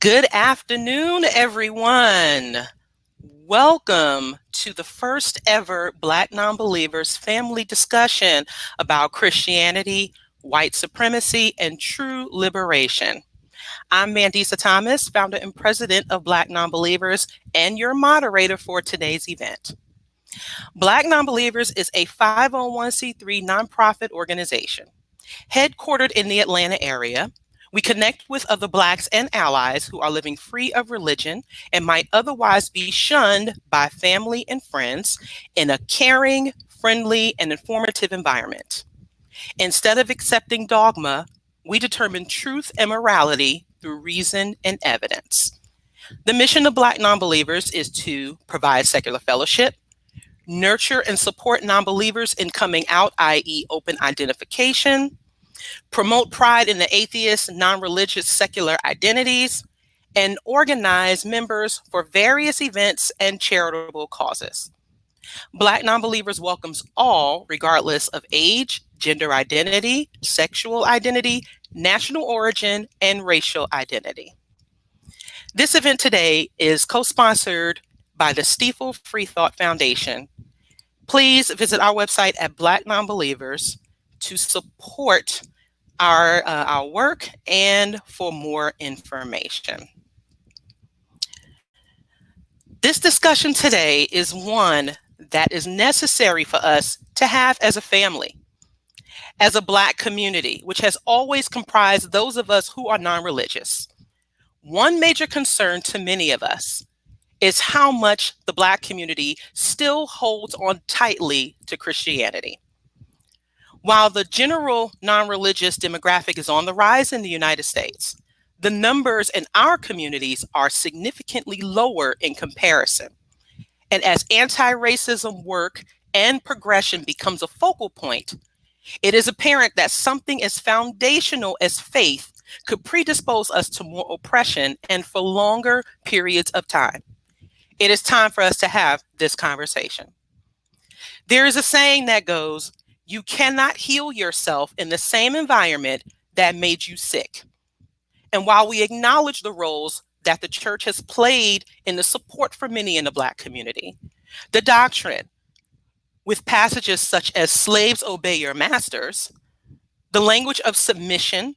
Good afternoon, everyone. Welcome to the first ever Black Nonbelievers family discussion about Christianity, white supremacy, and true liberation. I'm Mandisa Thomas, founder and president of Black Nonbelievers, and your moderator for today's event. Black Nonbelievers is a 501c3 nonprofit organization. Headquartered in the Atlanta area, we connect with other Blacks and allies who are living free of religion and might otherwise be shunned by family and friends in a caring, friendly, and informative environment. Instead of accepting dogma, we determine truth and morality through reason and evidence. The mission of Black Nonbelievers is to provide secular fellowship, nurture and support nonbelievers in coming out, i.e. open identification, promote pride in the atheist, non-religious, secular identities, and organize members for various events and charitable causes. Black Nonbelievers welcomes all, regardless of age, gender identity, sexual identity, national origin, and racial identity. This event today is co-sponsored by the Stiefel Free Thought Foundation. Please visit our website at Black Nonbelievers to support our work and for more information. This discussion today is one that is necessary for us to have as a family, as a Black community, which has always comprised those of us who are non-religious. One major concern to many of us is how much the Black community still holds on tightly to Christianity. While the general non-religious demographic is on the rise in the United States, the numbers in our communities are significantly lower in comparison. And as anti-racism work and progression becomes a focal point, it is apparent that something as foundational as faith could predispose us to more oppression and for longer periods of time. It is time for us to have this conversation. There is a saying that goes, "You cannot heal yourself in the same environment that made you sick." And while we acknowledge the roles that the church has played in the support for many in the Black community, the doctrine, with passages such as "slaves obey your masters," the language of submission,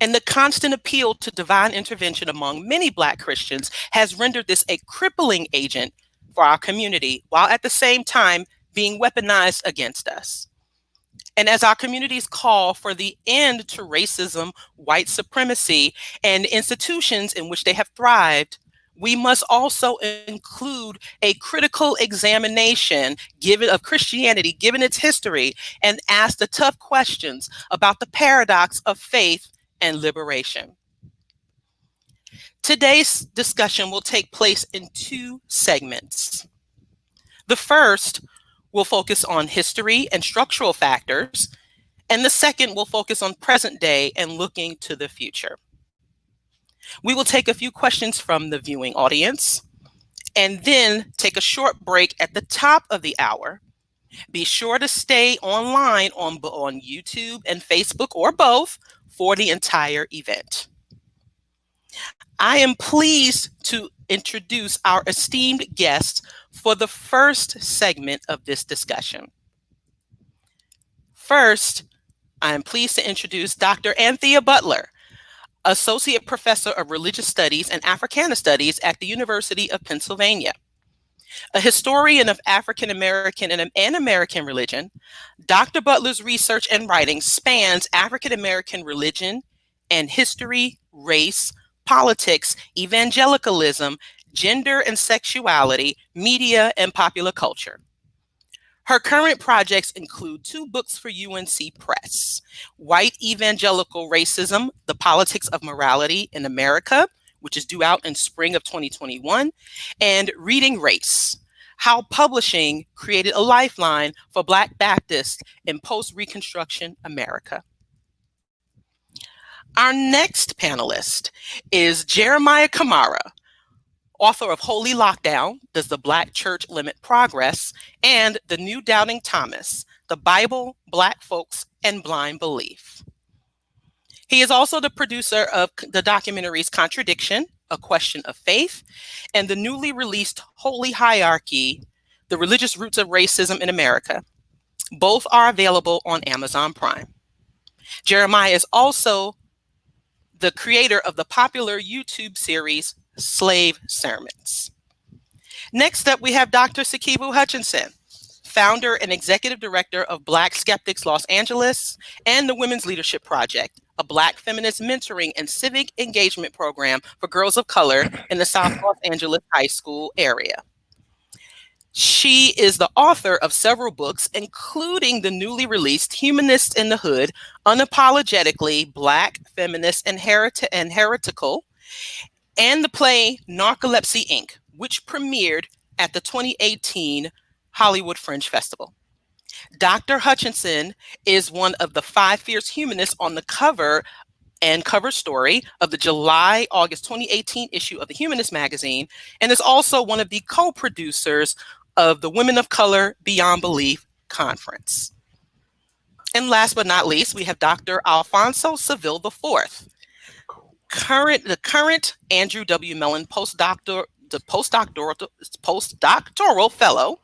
and the constant appeal to divine intervention among many Black Christians has rendered this a crippling agent for our community, while at the same time being weaponized against us. And as our communities call for the end to racism, white supremacy, and institutions in which they have thrived, we must also include a critical examination of Christianity, given its history, and ask the tough questions about the paradox of faith and liberation. Today's discussion will take place in two segments. The first will focus on history and structural factors, and the second will focus on present day and looking to the future. We will take a few questions from the viewing audience, and then take a short break at the top of the hour. Be sure to stay online on YouTube and Facebook, or both, for the entire event. I am pleased to introduce our esteemed guests for the first segment of this discussion. First, I am pleased to introduce Dr. Anthea Butler, Associate Professor of Religious Studies and Africana Studies at the University of Pennsylvania. A historian of African American and American religion, Dr. Butler's research and writing spans African American religion and history, race, politics, evangelicalism, gender and sexuality, media, and popular culture. Her current projects include 2 books for UNC Press: White Evangelical Racism, The Politics of Morality in America, which is due out in spring of 2021, and Reading Race: How Publishing Created a Lifeline for Black Baptists in Post-Reconstruction America. Our next panelist is Jeremiah Camara, author of Holy Lockdown, Does the Black Church Limit Progress? And The New Doubting Thomas, The Bible, Black Folks, and Blind Belief. He is also the producer of the documentaries Contradiction, A Question of Faith, and the newly released Holy Hierarchy, The Religious Roots of Racism in America. Both are available on Amazon Prime. Jeremiah is also the creator of the popular YouTube series Slave Sermons. Next up, we have Dr. Sikivu Hutchinson, founder and executive director of Black Skeptics Los Angeles and the Women's Leadership Project, a Black feminist mentoring and civic engagement program for girls of color in the South Los Angeles high school area. She is the author of several books, including the newly released Humanists in the Hood, Unapologetically Black, Feminist, and Heretical, and the play Narcolepsy, Inc., which premiered at the 2018 Hollywood Fringe Festival. Dr. Hutchinson is one of the 5 fierce humanists on the cover and cover story of the July-August 2018 issue of the Humanist magazine, and is also one of the co-producers of the Women of Color Beyond Belief conference. And last but not least, we have Dr. Alfonso Seville IV, the current Andrew W. Mellon postdoctoral fellow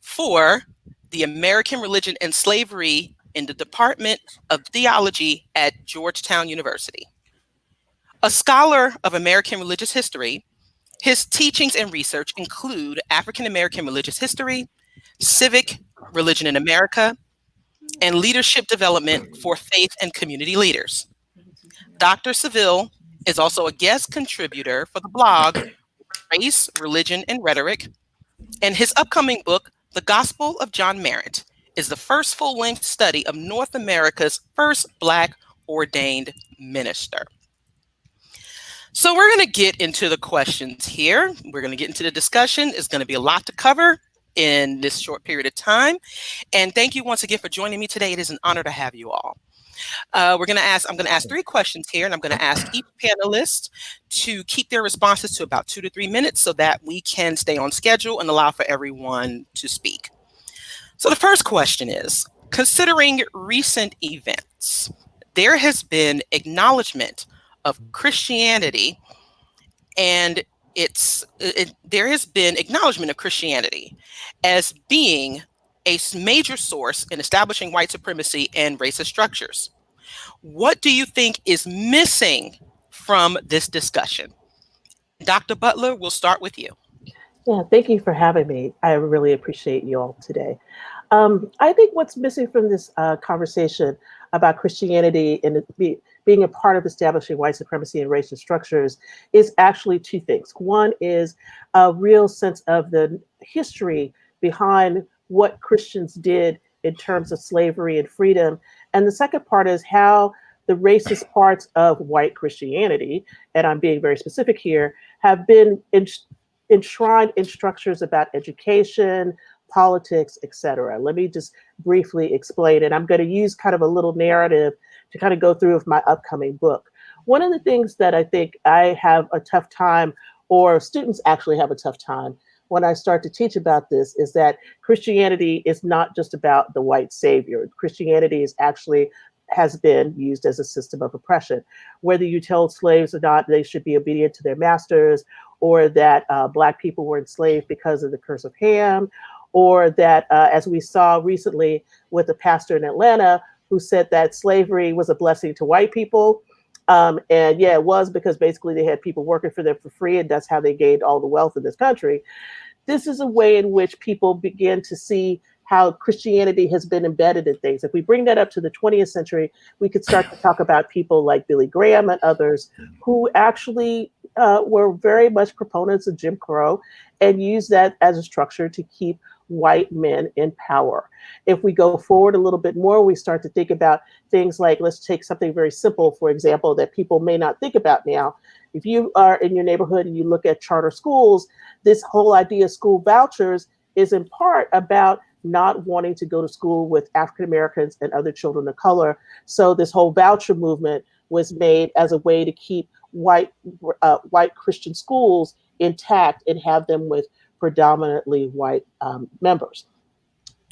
for the American Religion and Slavery in the Department of Theology at Georgetown University. A scholar of American religious history, his teachings and research include African American religious history, civic religion in America, and leadership development for faith and community leaders. Dr. Seville is also a guest contributor for the blog Race, Religion, and Rhetoric, and his upcoming book, The Gospel of John Merritt, is the first full-length study of North America's first Black ordained minister. So we're going to get into the questions here. We're going to get into the discussion. It's going to be a lot to cover in this short period of time. And thank you once again for joining me today. It is an honor to have you all. I'm going to ask 3 questions here, and I'm going to ask each panelist to keep their responses to about 2 to 3 minutes so that we can stay on schedule and allow for everyone to speak. So the first question is, considering recent events, there has been acknowledgement of Christianity, and there has been acknowledgement of Christianity as being a major source in establishing white supremacy and racist structures. What do you think is missing from this discussion? Dr. Butler, we'll start with you. Yeah, thank you for having me. I really appreciate you all today. I think what's missing from this conversation about Christianity and being a part of establishing white supremacy and racist structures is actually 2 things. One is a real sense of the history behind what Christians did in terms of slavery and freedom. And the second part is how the racist parts of white Christianity, and I'm being very specific here, have been enshrined in structures about education, politics, etc. Let me just briefly explain, and I'm going to use kind of a little narrative to kind of go through with my upcoming book. One of the things that I think I have a tough time, or students actually have a tough time when I start to teach about this, is that Christianity is not just about the white savior. Christianity is actually has been used as a system of oppression. Whether you tell slaves or not they should be obedient to their masters, or that Black people were enslaved because of the curse of Ham, or that, as we saw recently with a pastor in Atlanta who said that slavery was a blessing to white people. And yeah, it was, because basically they had people working for them for free, and that's how they gained all the wealth in this country. This is a way in which people begin to see how Christianity has been embedded in things. If we bring that up to the 20th century, we could start to talk about people like Billy Graham and others who actually were very much proponents of Jim Crow and used that as a structure to keep white men in power. If we go forward a little bit more, we start to think about things like, let's take something very simple, for example, that people may not think about now. If you are in your neighborhood and you look at charter schools, this whole idea of school vouchers is in part about not wanting to go to school with African Americans and other children of color. So this whole voucher movement was made as a way to keep white Christian schools intact and have them with predominantly white members.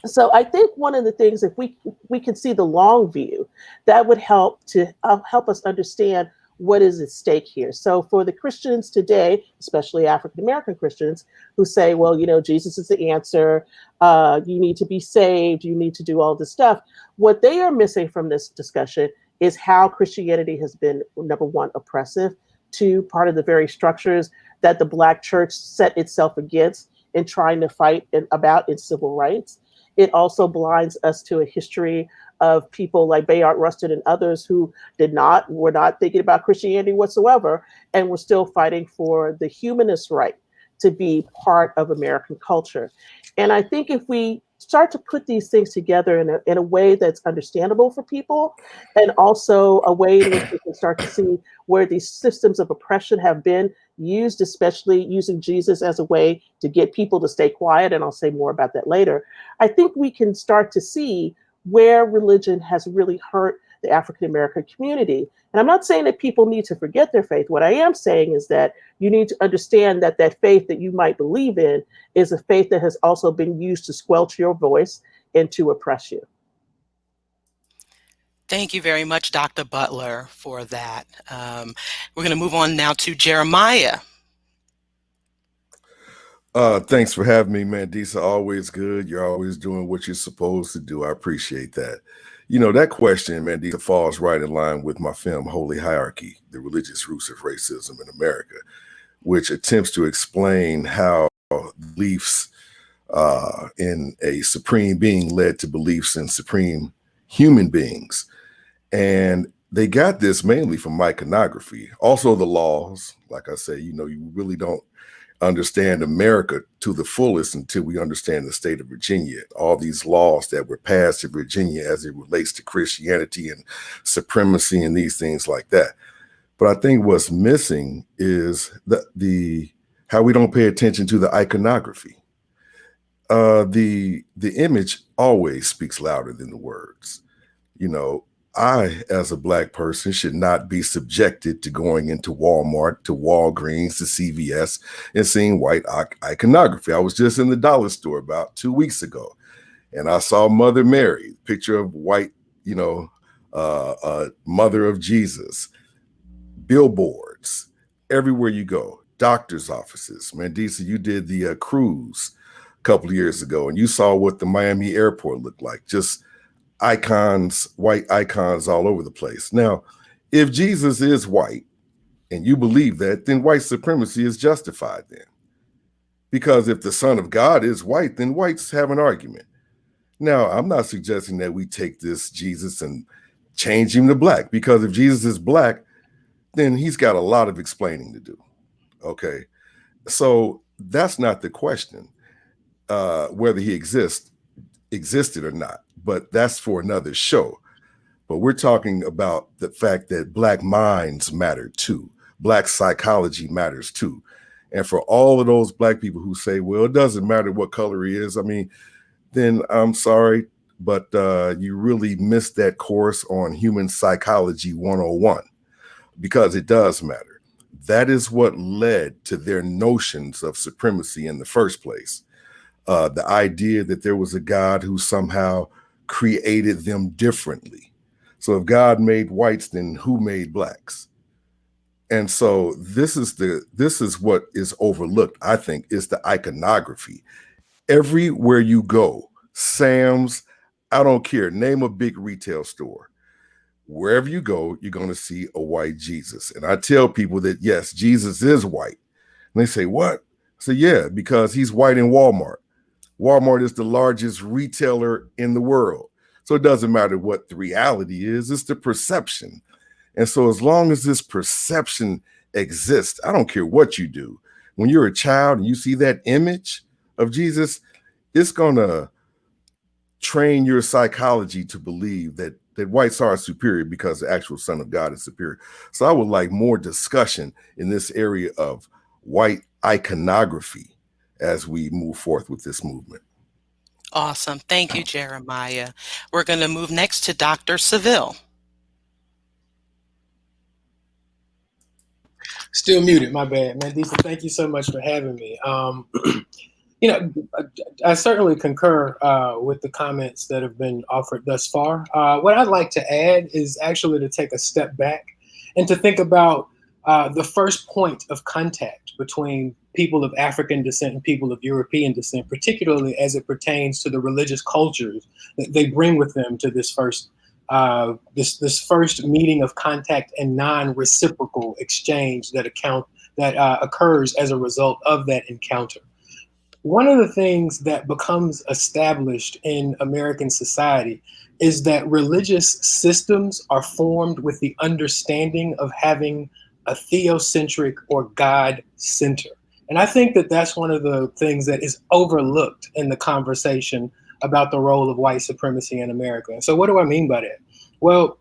So I think one of the things, if we can see the long view, that would help to help us understand what is at stake here. So for the Christians today, especially African American Christians, who say, well, Jesus is the answer, you need to be saved, you need to do all this stuff. What they are missing from this discussion is how Christianity has been, number one, oppressive, two, part of the very structures that the Black church set itself against in trying to fight about its civil rights. It also blinds us to a history of people like Bayard Rustin and others who were not thinking about Christianity whatsoever, and were still fighting for the humanist right to be part of American culture. And I think if we start to put these things together in a way that's understandable for people, and also a way in which we can start to see where these systems of oppression have been used, especially using Jesus as a way to get people to stay quiet, and I'll say more about that later, I think we can start to see where religion has really hurt the African American community. And I'm not saying that people need to forget their faith. What I am saying is that you need to understand that that faith that you might believe in is a faith that has also been used to squelch your voice and to oppress you. Thank you very much, Dr. Butler, for that. We're going to move on now to Jeremiah. Thanks for having me, Mandisa. Always good. You're always doing what you're supposed to do. I appreciate that. That question, Mandisa, falls right in line with my film, Holy Hierarchy, The Religious Roots of Racism in America, which attempts to explain how beliefs in a supreme being led to beliefs in supreme human beings. And they got this mainly from iconography. Also the laws, like I say, you really don't understand America to the fullest until we understand the state of Virginia, all these laws that were passed in Virginia as it relates to Christianity and supremacy and these things like that. But I think what's missing is the how we don't pay attention to the iconography. The image always speaks louder than the words. I, as a Black person, should not be subjected to going into Walmart, to Walgreens, to CVS, and seeing white iconography. I was just in the dollar store about 2 weeks ago, and I saw Mother Mary, picture of white, Mother of Jesus, billboards, everywhere you go, doctor's offices. Mandisa, you did the cruise a couple of years ago, and you saw what the Miami airport looked like, just icons, white icons all over the place. Now, if Jesus is white and you believe that, then white supremacy is justified then. Because if the Son of God is white, then whites have an argument. Now, I'm not suggesting that we take this Jesus and change him to Black, because if Jesus is Black, then he's got a lot of explaining to do. Okay. So that's not the question, whether he existed or not, but that's for another show. But we're talking about the fact that Black minds matter too. Black psychology matters too. And for all of those Black people who say, well, it doesn't matter what color he is, then I'm sorry, but you really missed that course on Human Psychology 101, because it does matter. That is what led to their notions of supremacy in the first place. The idea that there was a God who somehow created them differently. So if God made whites, then who made Blacks? And so this is what is overlooked, I think, is the iconography. Everywhere you go, Sam's, I don't care, name a big retail store. Wherever you go, you're going to see a white Jesus. And I tell people that, yes, Jesus is white. And they say, what? I say, yeah, because he's white in Walmart. Walmart is the largest retailer in the world. So it doesn't matter what the reality is, it's the perception. And so as long as this perception exists, I don't care what you do. When you're a child and you see that image of Jesus, it's going to train your psychology to believe that whites are superior because the actual Son of God is superior. So I would like more discussion in this area of white iconography as we move forth with this movement. Awesome. Thank you, Jeremiah. We're going to move next to Dr. Seville. Still muted, my bad. Mandisa, thank you so much for having me. I certainly concur with the comments that have been offered thus far. What I'd like to add is actually to take a step back and to think about the first point of contact between people of African descent and people of European descent, particularly as it pertains to the religious cultures that they bring with them to this first this first meeting of contact and non-reciprocal exchange that occurs as a result of that encounter. One of the things that becomes established in American society is that religious systems are formed with the understanding of having a theocentric or God center. And I think that that's one of the things that is overlooked in the conversation about the role of white supremacy in America. And so what do I mean by that? Well,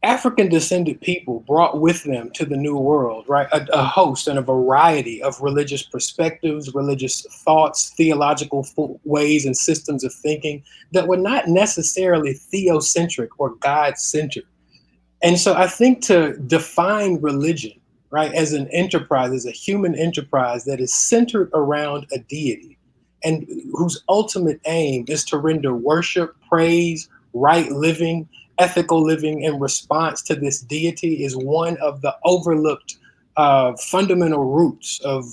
African descended people brought with them to the New World, right, a host and a variety of religious perspectives, religious thoughts, theological ways and systems of thinking that were not necessarily theocentric or God-centered. And so I think to define religion, right, as an enterprise, as a human enterprise that is centered around a deity and whose ultimate aim is to render worship, praise, right living, ethical living in response to this deity is one of the overlooked fundamental roots of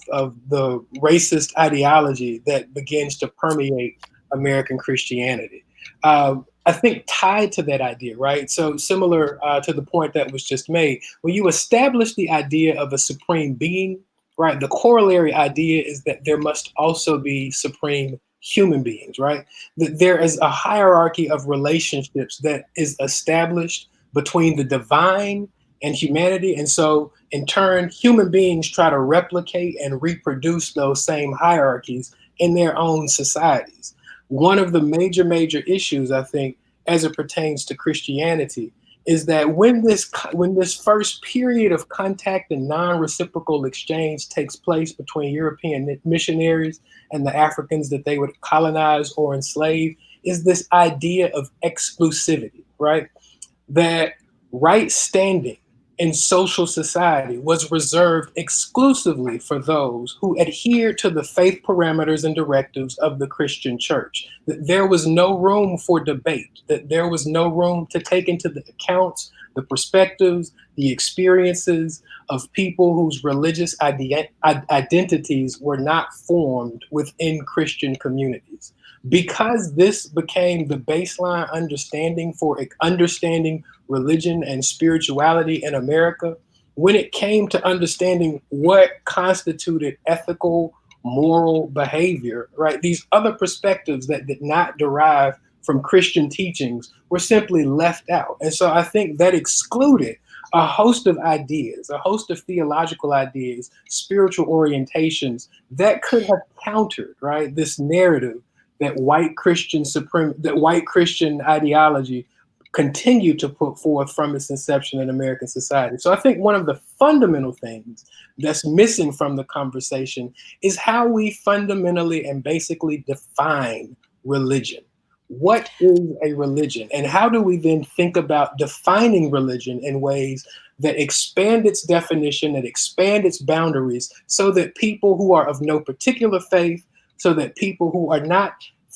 the racist ideology that begins to permeate American Christianity. I think tied to that idea, right? So similar to the point that was just made, when you establish the idea of a supreme being, right, the corollary idea is that there must also be supreme human beings, right? That there is a hierarchy of relationships that is established between the divine and humanity. And so in turn, human beings try to replicate and reproduce those same hierarchies in their own societies. One of the major issues, I think, as it pertains to Christianity, is that when this first period of contact and non-reciprocal exchange takes place between European missionaries and the Africans that they would colonize or enslave, is this idea of exclusivity, right? That right standing in social society was reserved exclusively for those who adhered to the faith parameters and directives of the Christian church. That there was no room for debate, that there was no room to take into the accounts, the perspectives, the experiences of people whose religious identities were not formed within Christian communities. Because this became the baseline understanding for understanding religion and spirituality in America, when it came to understanding what constituted ethical, moral behavior, right, these other perspectives that did not derive from Christian teachings were simply left out. And so I think that excluded a host of ideas, a host of theological ideas, spiritual orientations that could have countered, right, this narrative that white Christian ideology continued to put forth from its inception in American society. So I think one of the fundamental things that's missing from the conversation is how we fundamentally and basically define religion. What is a religion? And how do we then think about defining religion in ways that expand its definition, that expand its boundaries, so that people who are of no particular faith, so that people who are not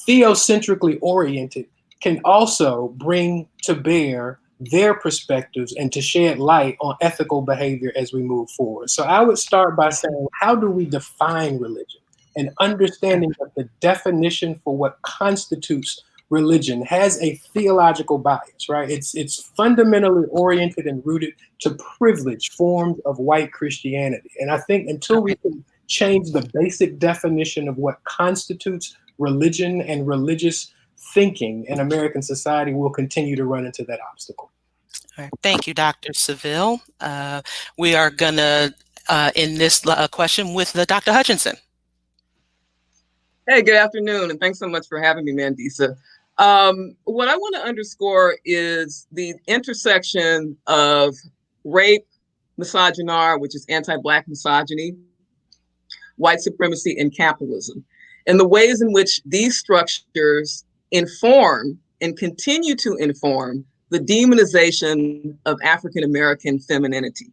theocentrically oriented can also bring to bear their perspectives and to shed light on ethical behavior as we move forward. So I would start by saying, how do we define religion? And understanding that the definition for what constitutes religion has a theological bias, right? It's fundamentally oriented and rooted to privileged forms of white Christianity. And I think until we can change the basic definition of what constitutes religion and religious thinking in American society, will continue to run into that obstacle. All right. Thank you, Dr. Seville. We are going to end this question with Dr. Hutchinson. Hey, good afternoon, and thanks so much for having me, Mandisa. What I want to underscore is the intersection of rape, misogyny, which is anti-Black misogyny, white supremacy, and capitalism, and the ways in which these structures inform and continue to inform the demonization of African American femininity.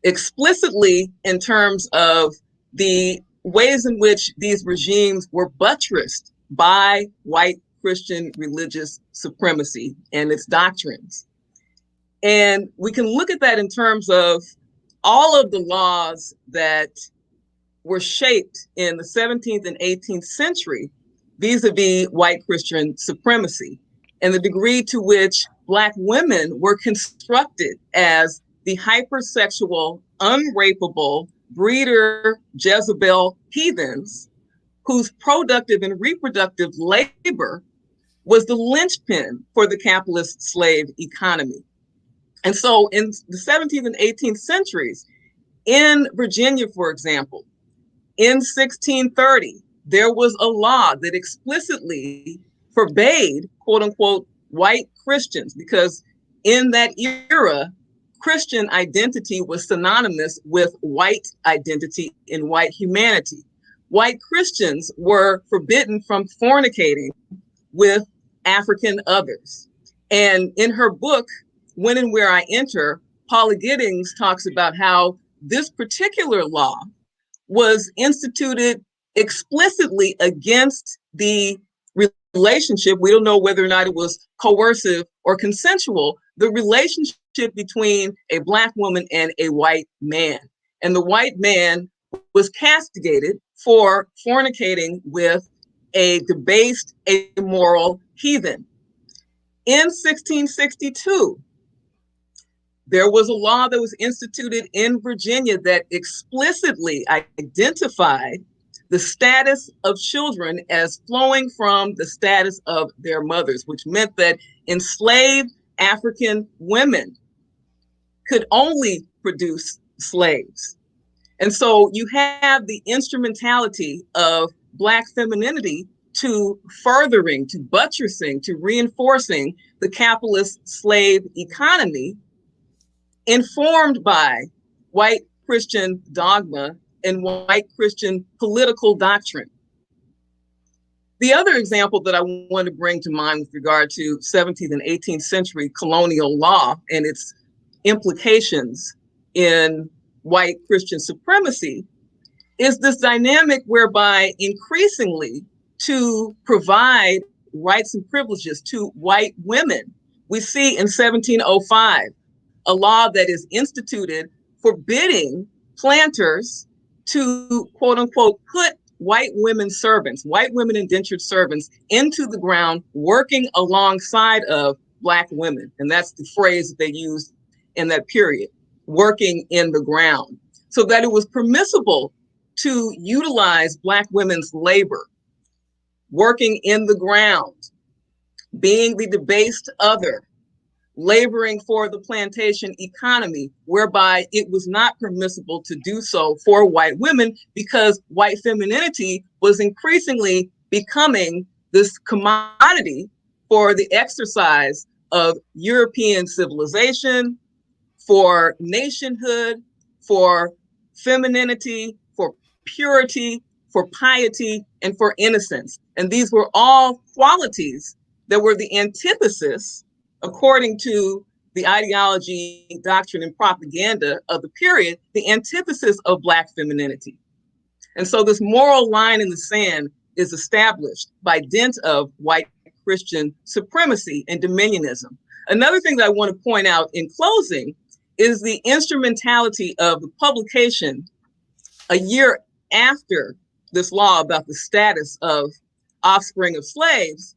Explicitly in terms of the ways in which these regimes were buttressed by white Christian religious supremacy and its doctrines. And we can look at that in terms of all of the laws that were shaped in the 17th and 18th century vis-a-vis white Christian supremacy, and the degree to which Black women were constructed as the hypersexual, unrapeable, breeder Jezebel heathens whose productive and reproductive labor was the linchpin for the capitalist slave economy. And so in the 17th and 18th centuries, in Virginia, for example, in 1630, there was a law that explicitly forbade, quote unquote, white Christians, because in that era, Christian identity was synonymous with white identity and white humanity. White Christians were forbidden from fornicating with African others. And in her book, When and Where I Enter, Paula Giddings talks about how this particular law was instituted explicitly against the relationship. We don't know whether or not it was coercive or consensual, the relationship between a Black woman and a white man. And the white man was castigated for fornicating with a debased, amoral heathen. In 1662, there was a law that was instituted in Virginia that explicitly identified the status of children as flowing from the status of their mothers, which meant that enslaved African women could only produce slaves. And so you have the instrumentality of Black femininity to furthering, to buttressing, to reinforcing the capitalist slave economy, informed by white Christian dogma and white Christian political doctrine. The other example that I want to bring to mind with regard to 17th and 18th century colonial law and its implications in white Christian supremacy is this dynamic whereby increasingly to provide rights and privileges to white women, we see in 1705 a law that is instituted forbidding planters to, quote unquote, put white women servants, white women indentured servants into the ground working alongside of Black women. And that's the phrase that they used in that period, working in the ground, so that it was permissible to utilize Black women's labor, working in the ground, being the debased other, laboring for the plantation economy, whereby it was not permissible to do so for white women because white femininity was increasingly becoming this commodity for the exercise of European civilization, for nationhood, for femininity, for purity, for piety, and for innocence. And these were all qualities that were the antithesis, according to the ideology, doctrine, and propaganda of the period, the antithesis of Black femininity. And so this moral line in the sand is established by dint of white Christian supremacy and dominionism. Another thing that I want to point out in closing is the instrumentality of the publication a year after this law about the status of offspring of slaves,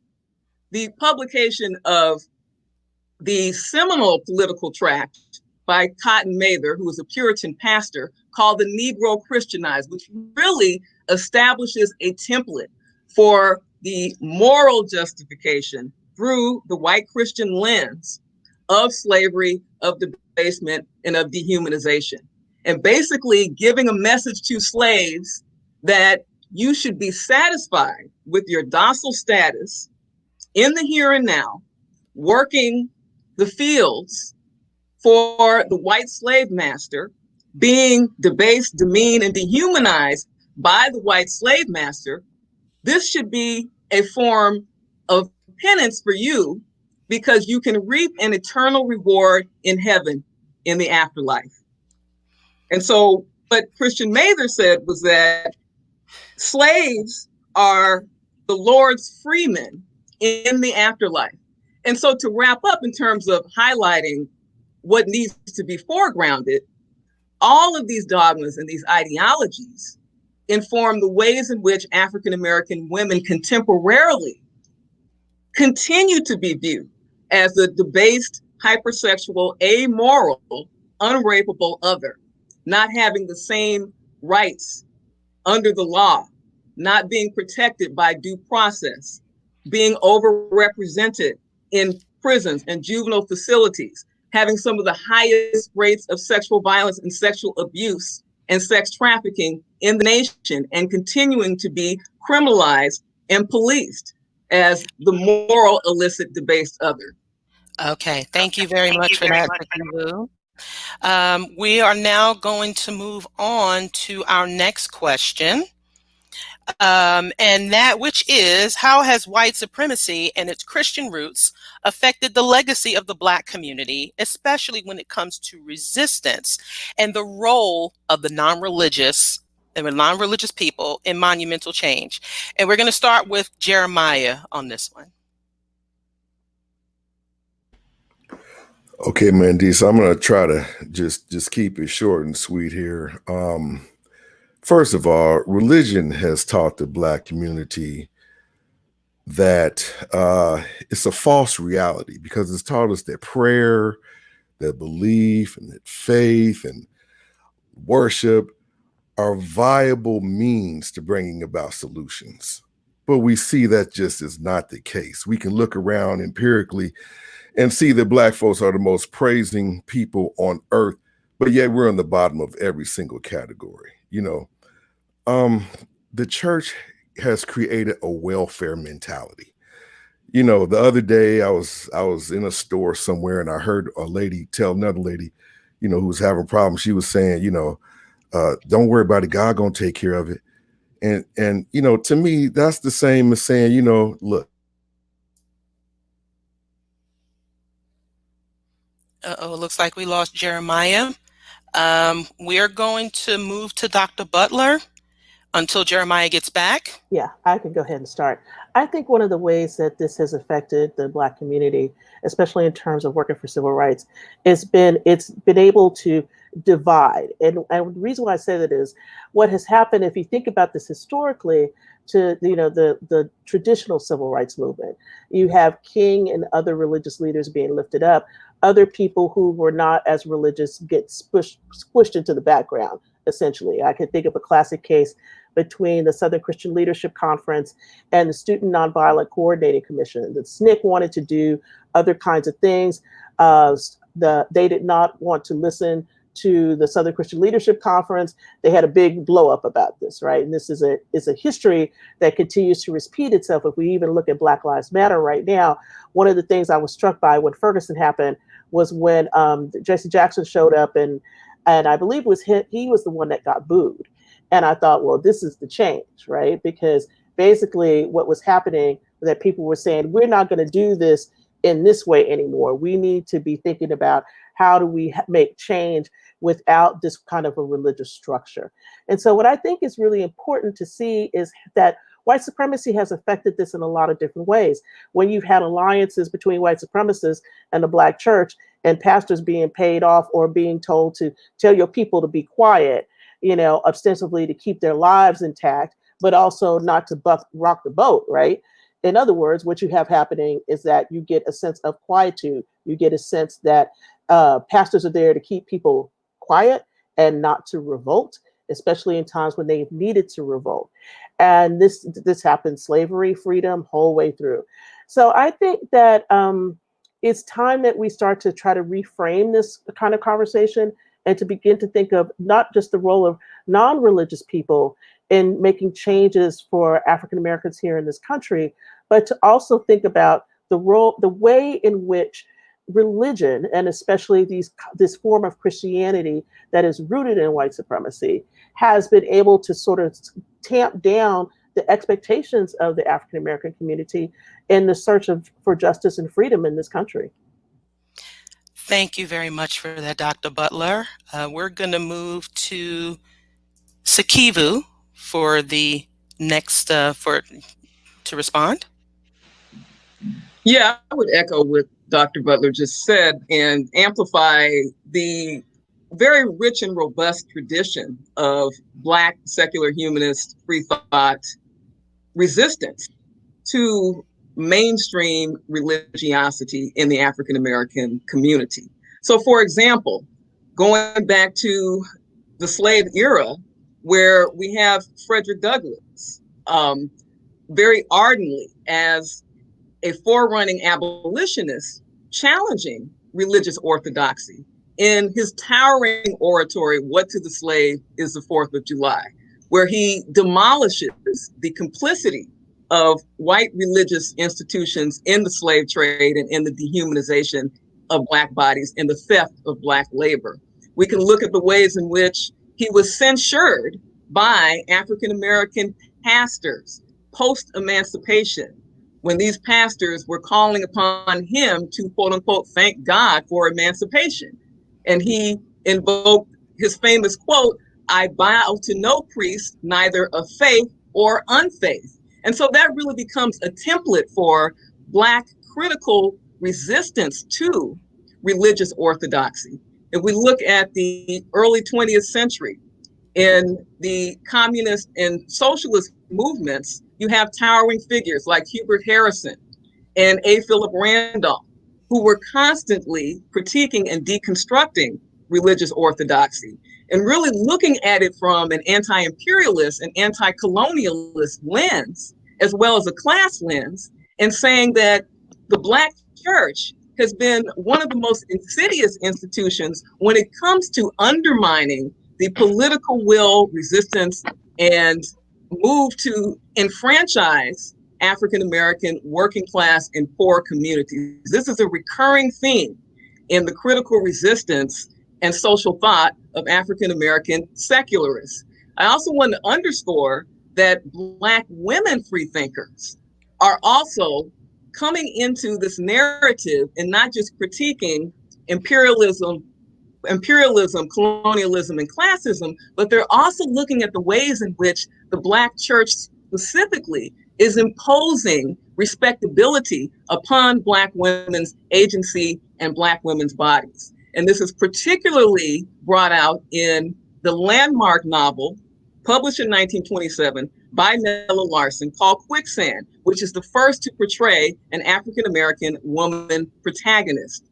the publication of the seminal political tract by Cotton Mather, who was a Puritan pastor, called The Negro Christianized, which really establishes a template for the moral justification through the white Christian lens of slavery, of debasement, and of dehumanization. And basically giving a message to slaves that you should be satisfied with your docile status in the here and now, working the fields for the white slave master, being debased, demeaned, and dehumanized by the white slave master. This should be a form of penance for you, because you can reap an eternal reward in heaven in the afterlife. And so what Christian Mather said was that Slaves are the Lord's freemen in the afterlife. And so, to wrap up in terms of highlighting what needs to be foregrounded, all of these dogmas and these ideologies inform the ways in which African American women contemporarily continue to be viewed as a debased, hypersexual, amoral, unrapeable other, not having the same rights under the law, not being protected by due process, being overrepresented in prisons and juvenile facilities, having some of the highest rates of sexual violence and sexual abuse and sex trafficking in the nation, and continuing to be criminalized and policed as the moral, illicit, debased other. Okay, thank you very much for that, Sikivu. We are now going to move on to our next question. And that which is, how has white supremacy and its Christian roots affected the legacy of the Black community, especially when it comes to resistance and the role of the non-religious people in monumental change? And we're going to start with Jeremiah on this one. Okay, Mandisa, I'm going to try to just keep it short and sweet here. First of all, religion has taught the Black community that it's a false reality, because it's taught us that prayer, that belief, and that faith and worship are viable means to bringing about solutions. But we see that just is not the case. We can look around empirically and see that Black folks are the most praising people on earth, but yet we're on the bottom of every single category. The church has created a welfare mentality. The other day I was in a store somewhere, and I heard a lady tell another lady, who was having problems. She was saying, don't worry about it, God gonna take care of it. And to me, that's the same as saying, look. Uh-oh, looks like we lost Jeremiah. We are going to move to Dr. Butler until Jeremiah gets back. Yeah, I can go ahead and start. I think one of the ways that this has affected the Black community, especially in terms of working for civil rights, it's been able to divide. And the reason why I say that is what has happened, if you think about this historically, to the traditional civil rights movement, you have King and other religious leaders being lifted up. Other people who were not as religious get squished into the background, essentially. I can think of a classic case between the Southern Christian Leadership Conference and the Student Nonviolent Coordinating Commission. The SNCC wanted to do other kinds of things. They did not want to listen to the Southern Christian Leadership Conference. They had a big blow up about this, right? And this is a history that continues to repeat itself. If we even look at Black Lives Matter right now, one of the things I was struck by when Ferguson happened was when Jesse Jackson showed up, and I believe he was the one that got booed. And I thought, well, this is the change, right? Because basically what was happening was that people were saying, we're not going to do this in this way anymore. We need to be thinking about how do we make change without this kind of a religious structure. And so what I think is really important to see is that white supremacy has affected this in a lot of different ways. When you've had alliances between white supremacists and the Black church, and pastors being paid off or being told to tell your people to be quiet, ostensibly to keep their lives intact, but also not to rock the boat, right? In other words, what you have happening is that you get a sense of quietude. You get a sense that pastors are there to keep people quiet and not to revolt, especially in times when they've needed to revolt. And this happened, slavery, freedom, whole way through. So I think that it's time that we start to try to reframe this kind of conversation and to begin to think of not just the role of non-religious people in making changes for African Americans here in this country, but to also think about the way in which religion, and especially this form of Christianity that is rooted in white supremacy, has been able to sort of tamp down the expectations of the African American community in the search for justice and freedom in this country. Thank you very much for that, Dr. Butler. We're going to move to Sikivu for the next to respond. Yeah, I would echo what Dr. Butler just said and amplify the very rich and robust tradition of Black secular humanist free thought resistance to mainstream religiosity in the African American community. So, for example, going back to the slave era, where we have Frederick Douglass very ardently as a forerunning abolitionist challenging religious orthodoxy in his towering oratory, What to the Slave is the 4th of July, where he demolishes the complicity of white religious institutions in the slave trade and in the dehumanization of Black bodies and the theft of Black labor. We can look at the ways in which he was censured by African American pastors post-emancipation, when these pastors were calling upon him to, quote unquote, thank God for emancipation. And he invoked his famous quote, I bow to no priest, neither of faith or unfaith. And so that really becomes a template for Black critical resistance to religious orthodoxy. If we look at the early 20th century, in the communist and socialist movements, you have towering figures like Hubert Harrison and A. Philip Randolph, who were constantly critiquing and deconstructing religious orthodoxy and really looking at it from an anti-imperialist and anti-colonialist lens, as well as a class lens, and saying that the Black church has been one of the most insidious institutions when it comes to undermining the political will, resistance, and move to enfranchise African American working class and poor communities. This is a recurring theme in the critical resistance and social thought of African American secularists. I also want to underscore that Black women freethinkers are also coming into this narrative and not just critiquing imperialism, colonialism, and classism, but they're also looking at the ways in which the Black church specifically is imposing respectability upon Black women's agency and Black women's bodies. And this is particularly brought out in the landmark novel published in 1927 by Nella Larson called Quicksand, which is the first to portray an African American woman protagonist.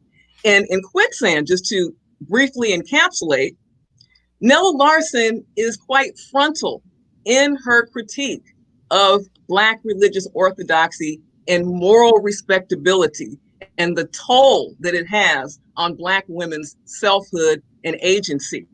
And in Quicksand, just to briefly encapsulate, Nella Larson is quite frontal in her critique of Black religious orthodoxy and moral respectability and the toll that it has on Black women's selfhood and agency.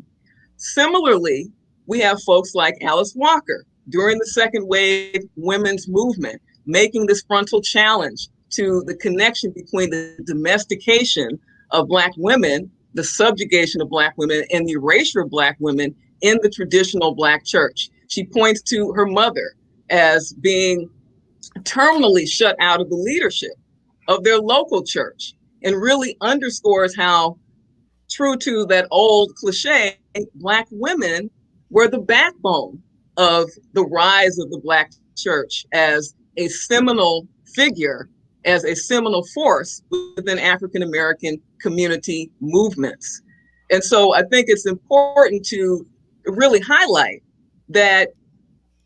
Similarly, we have folks like Alice Walker during the second wave women's movement, making this frontal challenge to the connection between the domestication of Black women, the subjugation of Black women, and the erasure of Black women in the traditional Black church. She points to her mother as being terminally shut out of the leadership of their local church, and really underscores how, true to that old cliche, Black women were the backbone of the rise of the Black church as a seminal figure, as a seminal force within African American community movements. And so I think it's important to really highlight that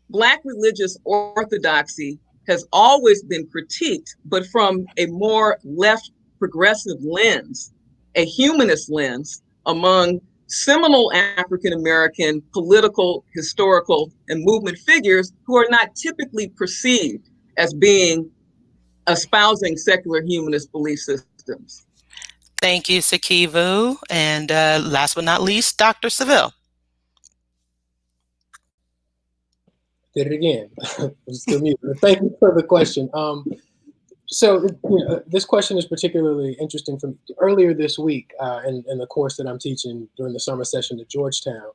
Black religious orthodoxy has always been critiqued, but from a more left progressive lens, a humanist lens, among seminal African American political, historical, and movement figures who are not typically perceived as being espousing secular humanist belief systems. Thank you, Sikivu. And last but not least, Dr. Seville. Did it again. I'm still muted. Thank you for the question. So this question is particularly interesting for me. Earlier this week, in the course that I'm teaching during the summer session at Georgetown,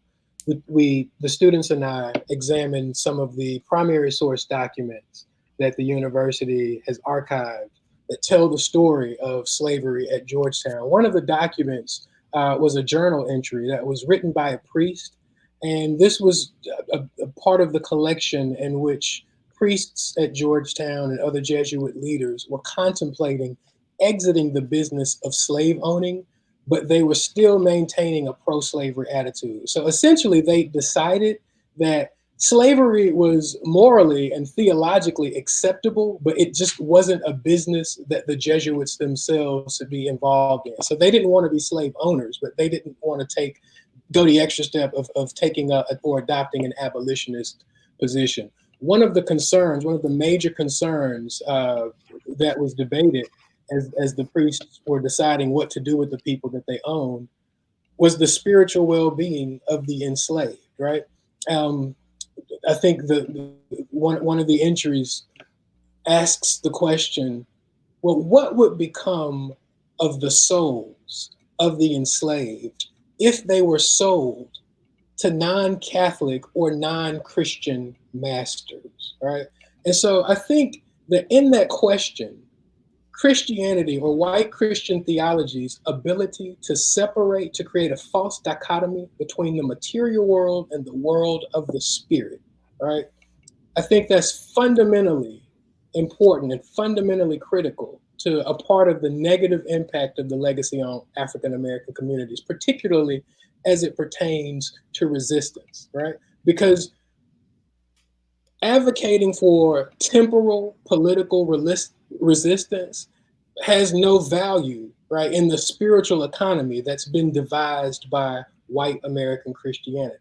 the students and I examined some of the primary source documents that the university has archived that tell the story of slavery at Georgetown. One of the documents was a journal entry that was written by a priest, and this was a part of the collection in which priests at Georgetown and other Jesuit leaders were contemplating exiting the business of slave owning, but they were still maintaining a pro-slavery attitude. So essentially, they decided that slavery was morally and theologically acceptable, but it just wasn't a business that the Jesuits themselves should be involved in. So they didn't want to be slave owners, but they didn't want to go the extra step of taking or adopting an abolitionist position. One of the major concerns that was debated as the priests were deciding what to do with the people that they owned was the spiritual well-being of the enslaved, right? I think one of the entries asks the question, well, what would become of the souls of the enslaved if they were sold to non-Catholic or non-Christian masters, right? And so I think that in that question, Christianity or white Christian theology's ability to separate, to create a false dichotomy between the material world and the world of the spirit, right? I think that's fundamentally important and fundamentally critical to a part of the negative impact of the legacy on African American communities, particularly as it pertains to resistance, right? Because advocating for temporal political resistance has no value, right, in the spiritual economy that's been devised by white American Christianity.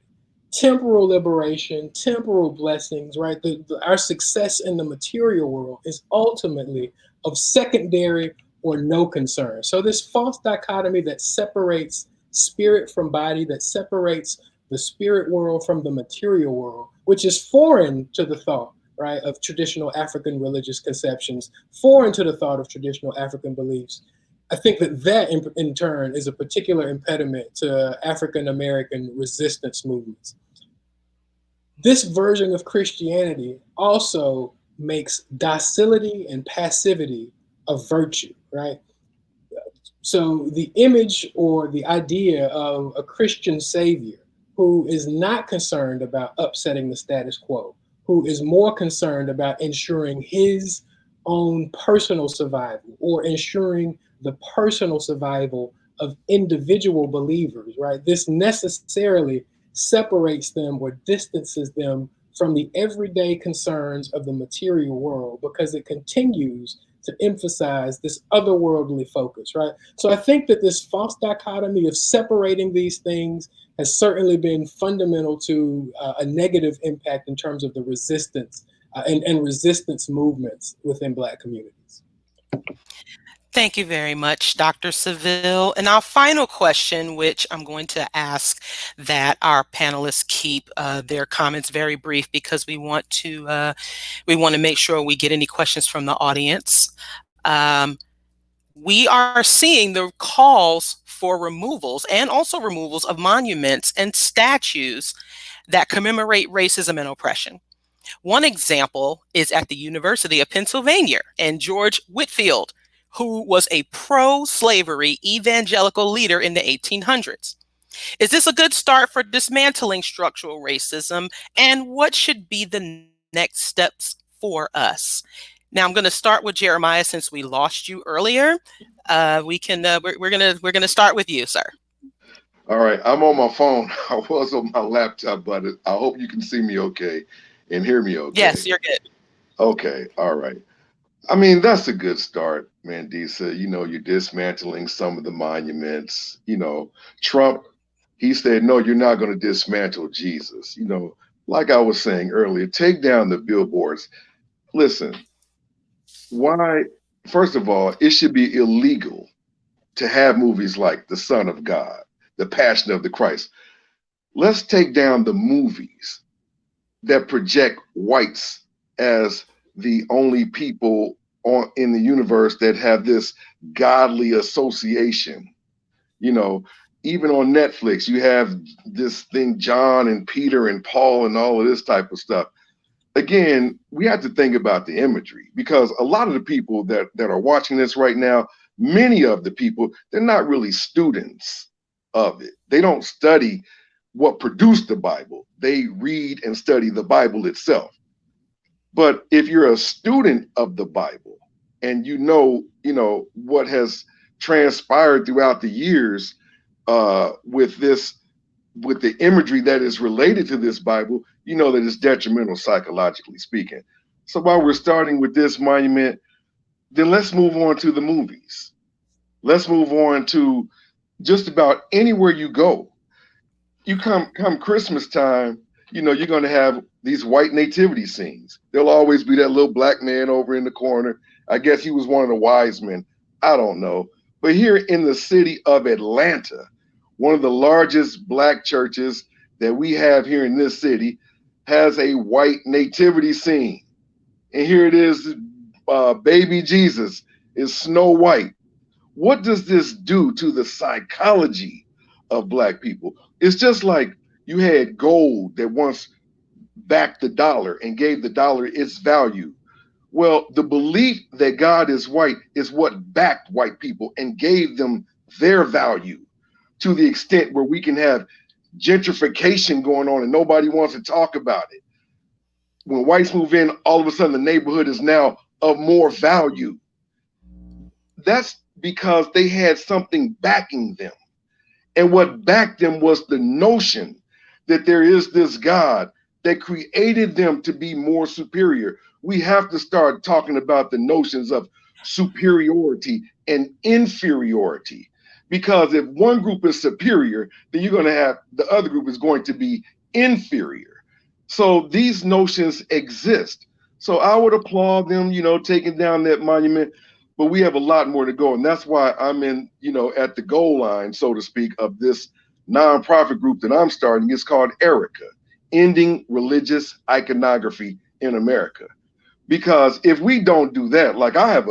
Temporal liberation, temporal blessings, right? Our success in the material world is ultimately of secondary or no concern. So this false dichotomy that separates spirit from body, that separates the spirit world from the material world, which is foreign to the thought, right, of traditional African religious conceptions, foreign to the thought of traditional African beliefs. I think that in turn is a particular impediment to African American resistance movements. This version of Christianity also makes docility and passivity a virtue, right? So the image or the idea of a Christian savior who is not concerned about upsetting the status quo, who is more concerned about ensuring his own personal survival or ensuring the personal survival of individual believers, right? This necessarily separates them or distances them from the everyday concerns of the material world because it continues to emphasize this otherworldly focus, right? So I think that this false dichotomy of separating these things has certainly been fundamental to a negative impact in terms of the resistance and resistance movements within Black communities. Thank you very much, Dr. Seville. And our final question, which I'm going to ask that our panelists keep their comments very brief because we want to make sure we get any questions from the audience. We are seeing the calls for removals and also removals of monuments and statues that commemorate racism and oppression. One example is at the University of Pennsylvania and George Whitefield, who was a pro-slavery evangelical leader in the 1800s. Is this a good start for dismantling structural racism? And what should be the next steps for us? Now I'm going to start with Jeremiah since we lost you earlier. We're gonna start with you, sir. All right, I'm on my phone. I was on my laptop, but I hope you can see me okay and hear me okay. Yes, you're good. Okay, all right. I mean, that's a good start, Mandisa. You know, you're dismantling some of the monuments. You know, Trump, he said, no, you're not going to dismantle Jesus. You know, like I was saying earlier, take down the billboards. Listen, why? First of all, it should be illegal to have movies like The Son of God, The Passion of the Christ. Let's take down the movies that project whites as the only people in the universe that have this godly association. You know, even on Netflix, you have this thing, John and Peter and Paul and all of this type of stuff. Again, we have to think about the imagery because a lot of the people that are watching this right now, many of the people, they're not really students of it. They don't study what produced the Bible. They read and study the Bible itself. But if you're a student of the Bible and you know what has transpired throughout the years with the imagery that is related to this Bible, you know that it's detrimental psychologically speaking. So while we're starting with this monument, then let's move on to the movies. Let's move on to just about anywhere you go. You come Christmas time, you're going to have these white nativity scenes. There'll always be that little black man over in the corner. I guess he was one of the wise men. I don't know. But here in the city of Atlanta, one of the largest black churches that we have here in this city has a white nativity scene. And here it is, baby Jesus is Snow White. What does this do to the psychology of black people? It's just like you had gold that once backed the dollar and gave the dollar its value. Well, the belief that God is white is what backed white people and gave them their value, to the extent where we can have gentrification going on and nobody wants to talk about it. When whites move in, all of a sudden the neighborhood is now of more value. That's because they had something backing them. And what backed them was the notion that there is this God that created them to be more superior. We have to start talking about the notions of superiority and inferiority. Because if one group is superior, then you're going to have the other group is going to be inferior. So these notions exist. So I would applaud them, taking down that monument. But we have a lot more to go. And that's why I'm in, at the goal line, so to speak, of this nonprofit group that I'm starting. It's called ERICA, Ending Religious Iconography in America. Because if we don't do that, like I have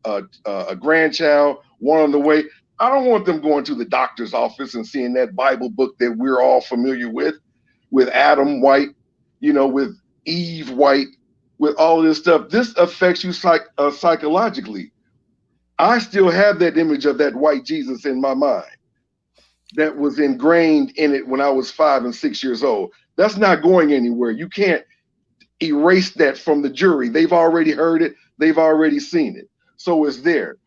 a grandchild, one on the way. I don't want them going to the doctor's office and seeing that Bible book that we're all familiar with Adam White, with Eve White, with all of this stuff. This affects you psychologically. I still have that image of that white Jesus in my mind that was ingrained in it when I was 5 and 6 years old. That's not going anywhere. You can't erase that from the jury. They've already heard it. They've already seen it. So it's there.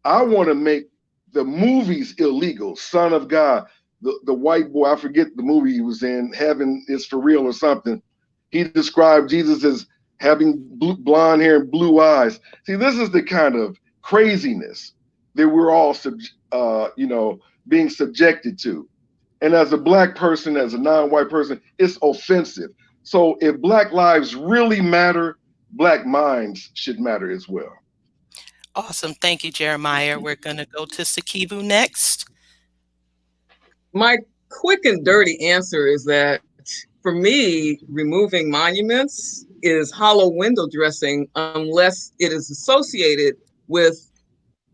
I want to make the movies illegal. Son of God, the white boy, I forget the movie he was in, Heaven is for Real or something. He described Jesus as having blonde hair and blue eyes. See, this is the kind of craziness that we're all, being subjected to. And as a black person, as a non-white person, it's offensive. So if black lives really matter, black minds should matter as well. Awesome. Thank you, Jeremiah. We're going to go to Sikivu next. My quick and dirty answer is that for me, removing monuments is hollow window dressing unless it is associated with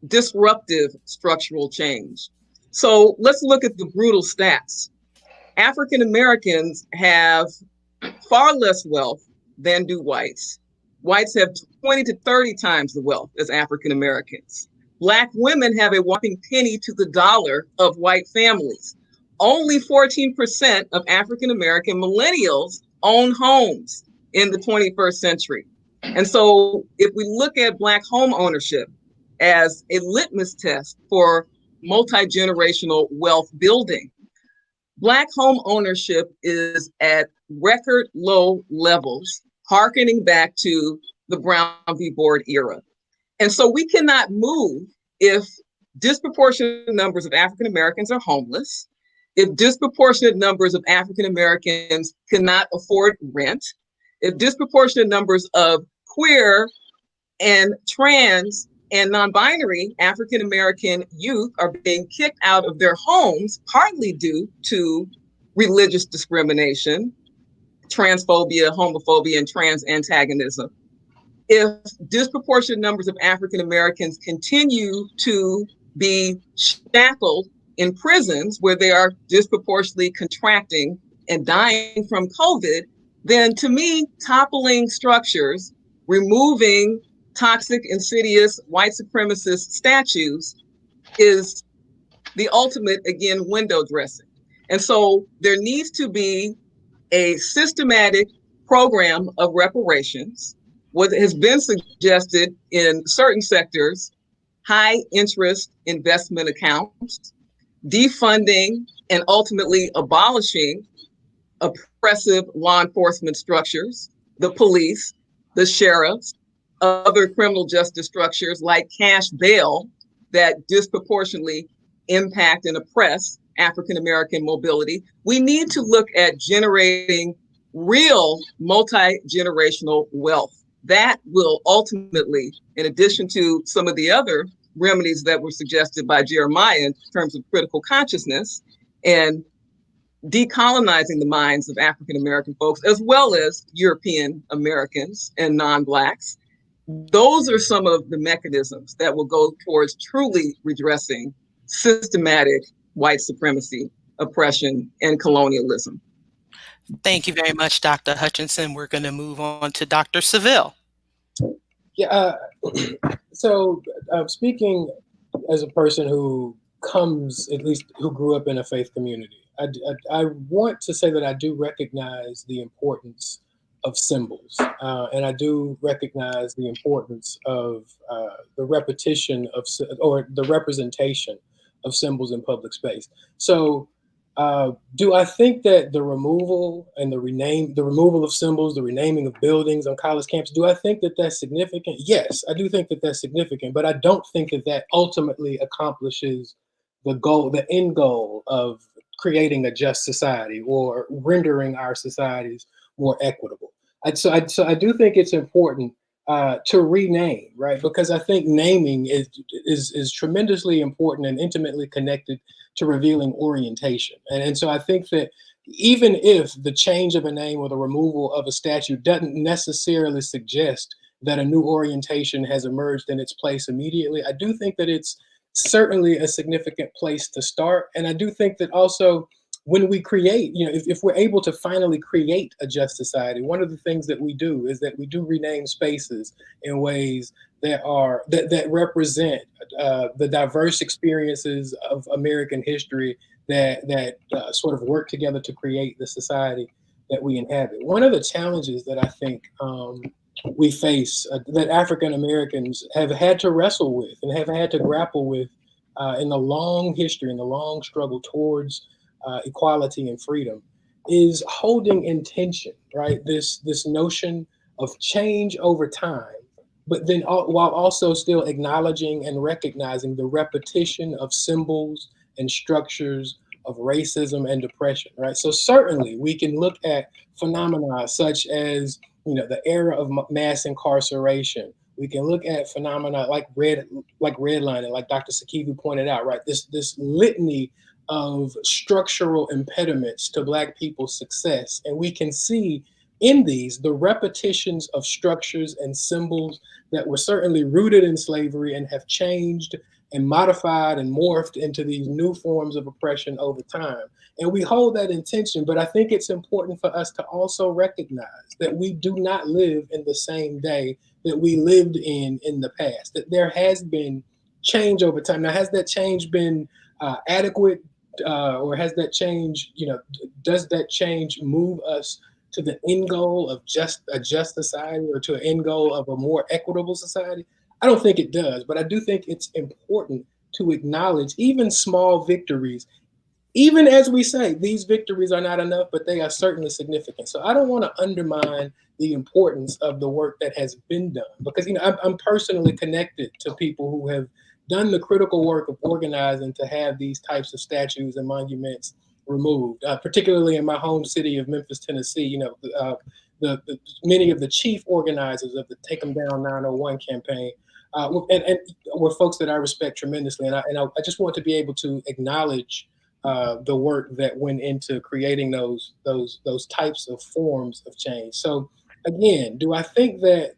disruptive structural change. So let's look at the brutal stats. African Americans have far less wealth than do whites. Whites have 20 to 30 times the wealth as African Americans. Black women have a whopping penny to the dollar of white families. Only 14% of African American millennials own homes in the 21st century. And so if we look at Black home ownership as a litmus test for multi-generational wealth building, Black home ownership is at record low levels, hearkening back to the Brown v. Board era. And so we cannot move if disproportionate numbers of African Americans are homeless, if disproportionate numbers of African Americans cannot afford rent, if disproportionate numbers of queer and trans and non-binary African American youth are being kicked out of their homes, partly due to religious discrimination, transphobia, homophobia, and trans antagonism. If disproportionate numbers of African Americans continue to be shackled in prisons where they are disproportionately contracting and dying from COVID, then to me, toppling structures, removing toxic, insidious, white supremacist statues is the ultimate, again, window dressing. And so there needs to be a systematic program of reparations. What has been suggested in certain sectors, high interest investment accounts, defunding and ultimately abolishing oppressive law enforcement structures, the police, the sheriffs, other criminal justice structures like cash bail that disproportionately impact and oppress African American mobility. We need to look at generating real multi-generational wealth. That will ultimately, in addition to some of the other remedies that were suggested by Jeremiah in terms of critical consciousness and decolonizing the minds of African American folks, as well as European Americans and non-Blacks. Those are some of the mechanisms that will go towards truly redressing systematic white supremacy, oppression, and colonialism. Thank you very much, Dr. Hutchinson. We're going to move on to Dr. Seville. Yeah. So speaking as a person who at least who grew up in a faith community, I want to say that I do recognize the importance of symbols, and I do recognize the importance of the repetition of, or the representation of symbols in public space. So do I think that the removal of symbols, the renaming of buildings on college campuses, do I think that that's significant? Yes, I do think that that's significant, but I don't think that that ultimately accomplishes the end goal of creating a just society or rendering our societies more equitable. So I do think it's important to rename, right? Because I think naming is tremendously important and intimately connected to revealing orientation. And so I think that even if the change of a name or the removal of a statue doesn't necessarily suggest that a new orientation has emerged in its place immediately, I do think that it's certainly a significant place to start. And I do think that also when we create, if we're able to finally create a just society, one of the things that we do is that we do rename spaces in ways that represent the diverse experiences of American history that sort of work together to create the society that we inhabit. One of the challenges that I think we face, that African Americans have had to wrestle with and have had to grapple with in the long history and the long struggle towards equality and freedom, is holding in tension, right? This notion of change over time, but then while also still acknowledging and recognizing the repetition of symbols and structures of racism and oppression, right? So certainly we can look at phenomena such as the era of mass incarceration. We can look at phenomena like redlining, like Dr. Sikivu pointed out, right? This litany of structural impediments to Black people's success. And we can see in these the repetitions of structures and symbols that were certainly rooted in slavery and have changed and modified and morphed into these new forms of oppression over time. And we hold that in tension, but I think it's important for us to also recognize that we do not live in the same day that we lived in the past, that there has been change over time. Now, has that change been adequate, or has that change, does that change move us to the end goal of a just society, or to an end goal of a more equitable society? I don't think it does, but I do think it's important to acknowledge even small victories, even as we say these victories are not enough, but they are certainly significant. So I don't want to undermine the importance of the work that has been done, because I'm personally connected to people who have done the critical work of organizing to have these types of statues and monuments removed, particularly in my home city of Memphis, Tennessee. Many of the chief organizers of the Take 'Em Down 901 campaign and were folks that I respect tremendously. And I just want to be able to acknowledge the work that went into creating those types of forms of change. So again, do I think that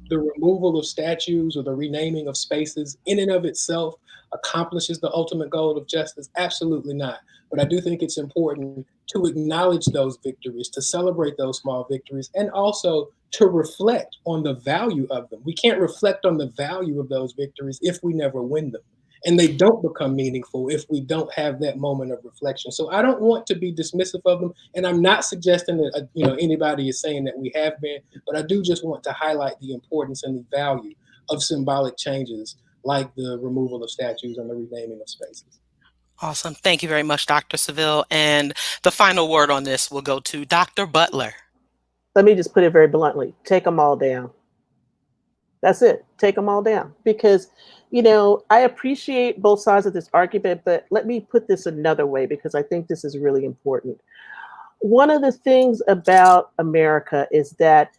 the removal of statues or the renaming of spaces in and of itself accomplishes the ultimate goal of justice? Absolutely not. But I do think it's important to acknowledge those victories, to celebrate those small victories, and also to reflect on the value of them. We can't reflect on the value of those victories if we never win them. And they don't become meaningful if we don't have that moment of reflection. So I don't want to be dismissive of them, and I'm not suggesting that anybody is saying that we have been, but I do just want to highlight the importance and the value of symbolic changes like the removal of statues and the renaming of spaces. Awesome. Thank you very much, Dr. Seville. And the final word on this will go to Dr. Butler. Let me just put it very bluntly. Take them all down. That's it. Take them all down. Because, I appreciate both sides of this argument, but let me put this another way because I think this is really important. One of the things about America is that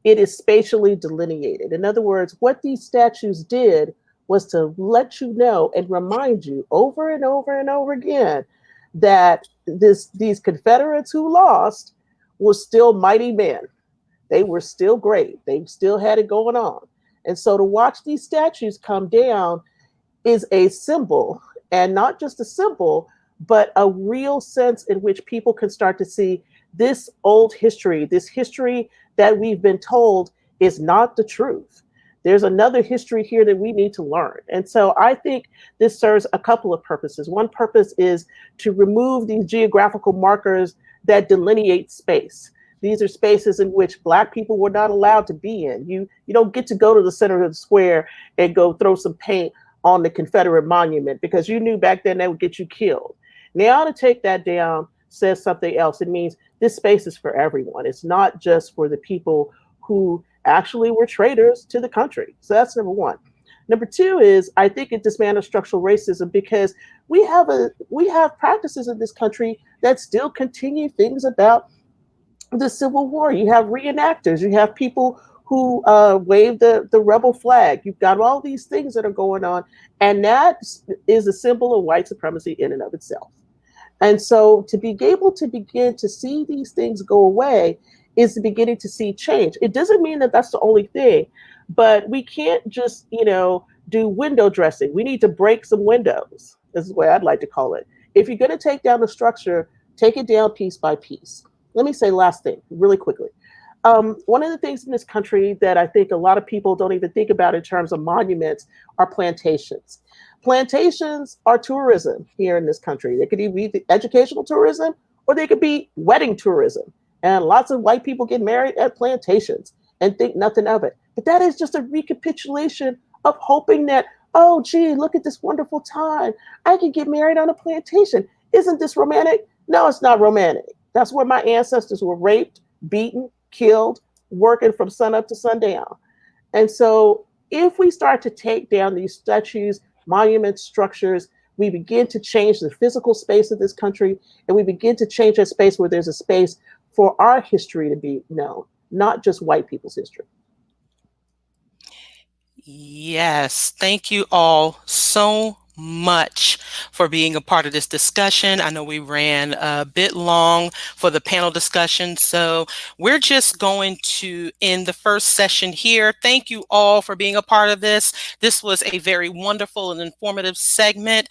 it is spatially delineated. In other words, what these statues did was to let you know and remind you over and over and over again that these Confederates who lost were still mighty men. They were still great. They still had it going on. And so to watch these statues come down is a symbol, and not just a symbol, but a real sense in which people can start to see this old history, this history that we've been told is not the truth. There's another history here that we need to learn. And so I think this serves a couple of purposes. One purpose is to remove these geographical markers that delineate space. These are spaces in which Black people were not allowed to be in. You don't get to go to the center of the square and go throw some paint on the Confederate monument because you knew back then that would get you killed. Now to take that down says something else. It means this space is for everyone. It's not just for the people who actually were traitors to the country. So that's number one. Number two is I think it dismantles structural racism because we have practices in this country that still continue things about the Civil War. You have reenactors. You have people who wave the rebel flag. You've got all these things that are going on, and that is a symbol of white supremacy in and of itself. And so to be able to begin to see these things go away is beginning to see change. It doesn't mean that that's the only thing, but we can't just, do window dressing. We need to break some windows, is the way I'd like to call it. If you're going to take down the structure, take it down piece by piece. Let me say last thing really quickly. One of the things in this country that I think a lot of people don't even think about in terms of monuments are plantations. Plantations are tourism here in this country. They could either be educational tourism or they could be wedding tourism. And lots of white people get married at plantations and think nothing of it. But that is just a recapitulation of hoping that, oh, gee, look at this wonderful time. I could get married on a plantation. Isn't this romantic? No, it's not romantic. That's where my ancestors were raped, beaten, killed, working from sunup to sundown. And so if we start to take down these statues, monuments, structures, we begin to change the physical space of this country, and we begin to change a space where there's a space for our history to be known, not just white people's history. Yes, thank you all so much for being a part of this discussion. I know we ran a bit long for the panel discussion, so we're just going to end the first session here. Thank you all for being a part of this. This was a very wonderful and informative segment.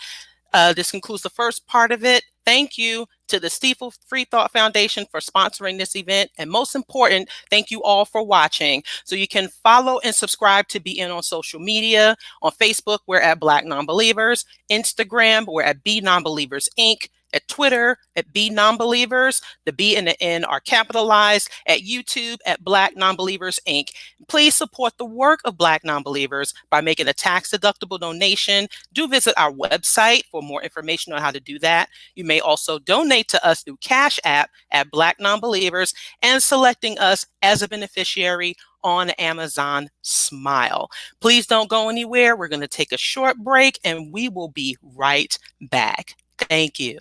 This concludes the first part of it. Thank you to the Stiefel Free Thought Foundation for sponsoring this event. And most important, thank you all for watching. So you can follow and subscribe to be in on social media. On Facebook, we're at Black Nonbelievers. Instagram, we're at B Nonbelievers Inc. At Twitter, at B Nonbelievers. The B and the N are capitalized. At YouTube, at Black Nonbelievers Inc. Please support the work of Black Nonbelievers by making a tax-deductible donation. Do visit our website for more information on how to do that. You may also donate to us through Cash App at Black Nonbelievers and selecting us as a beneficiary on Amazon Smile. Please don't go anywhere. We're going to take a short break and we will be right back. Thank you.